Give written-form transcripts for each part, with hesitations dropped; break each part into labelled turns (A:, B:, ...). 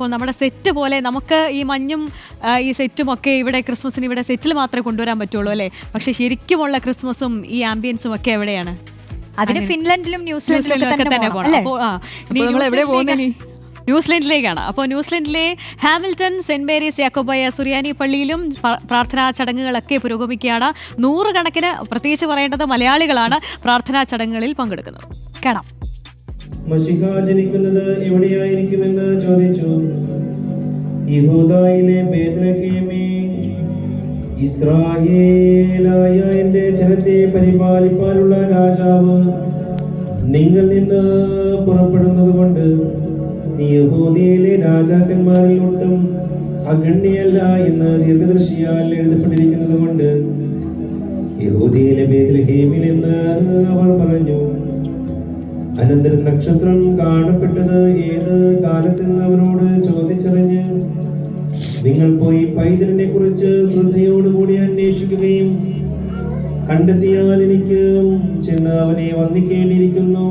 A: അപ്പോൾ നമ്മുടെ സെറ്റ് പോലെ നമുക്ക് ഈ മഞ്ഞും ഈ സെറ്റും ഒക്കെ ഇവിടെ ക്രിസ്മസിന് ഇവിടെ സെറ്റിൽ മാത്രമേ കൊണ്ടുവരാൻ പറ്റുള്ളൂ അല്ലേ? പക്ഷെ ശരിക്കുമുള്ള ക്രിസ്മസും ഈ ആംബിയൻസും ഒക്കെ എവിടെയാണ്?
B: അതിന് ഫിൻലൻഡിലും ന്യൂസിലൻഡിലും തന്നെ പോകണം.
A: അപ്പോൾ എവിടെ പോകുന്നേ? ന്യൂസിലൻഡിലേക്കാണ്. അപ്പോൾ ന്യൂസിലൻഡിലെ ഹാമിൽട്ടൺ സെന്റ് മേരീസ് യാക്കോബായ സുറിയാനി പള്ളിയിലും പ്രാർത്ഥനാ ചടങ്ങുകളൊക്കെ പുരോഗമിക്കുകയാണ്. 100 കണക്കിന്, പ്രത്യേകിച്ച് പറയേണ്ടത് മലയാളികളാണ് പ്രാർത്ഥനാ ചടങ്ങുകളിൽ പങ്കെടുക്കുന്നത്. കാണാം.
C: മശിഹ ജനിക്കുന്നത് എവിടെയായിരിക്കുമെന്ന് ചോദിച്ചു. യഹൂദയിലെ ബേത്ലഹേമേ, ഇസ്രായേലായ എന്റെ ജനത്തെ പരിപാലിപ്പാനുള്ള രാജാവ് നിങ്ങൾ നിന്ന് പുറപ്പെടുന്നത് കൊണ്ട് നീ യഹൂദയിലെ രാജാക്കന്മാരിൽ ഒട്ടും അഗണ്യല്ല എന്ന് ദീർഘദർശിയാൽ എഴുതപ്പെട്ടിരിക്കുന്നത് കൊണ്ട് യഹൂദയിലെ ബേത്ലഹേമിൽ എന്ന് അവർ പറഞ്ഞു. അനന്തരം നക്ഷത്രം കാണപ്പെട്ടത് ഏത് കാലത്തെന്ന് അവരോട് ചോദിച്ചറിഞ്ഞ് നിങ്ങൾ പോയി പൈതലിനെ കുറിച്ച് ശ്രദ്ധയോടുകൂടി അന്വേഷിക്കുകയും കണ്ടെത്തിയാൽ എനിക്ക് ചെന്ന് അവനെ വന്ദിക്കേണ്ടിയിരിക്കുന്നു.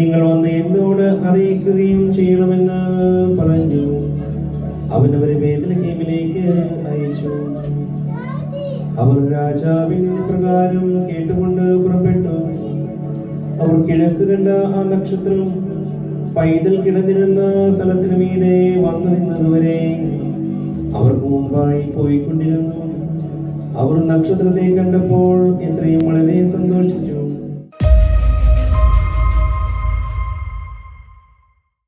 C: നിങ്ങൾ വന്ന് എന്നോട് അറിയിക്കുകയും ചെയ്യണമെന്ന് പറഞ്ഞു. അവനവരെ ബേത്ലഹേമിലേക്ക് അയച്ചു. അവർ രാജാവിൻ പ്രകാരം കേട്ടുകൊണ്ട് പുറപ്പെട്ടു. അവർ കിഴക്ക് കണ്ട ആ നക്ഷത്രം പൈതൽ കിടന്നിരുന്ന സ്ഥലത്തിന് മീതെ വന്നു നിന്നതുവരെ അവർക്ക് മുമ്പായി പോയിക്കൊണ്ടിരുന്നു. അവർ നക്ഷത്രത്തെ കണ്ടപ്പോൾ എത്രയും വളരെ സന്തോഷിച്ചു.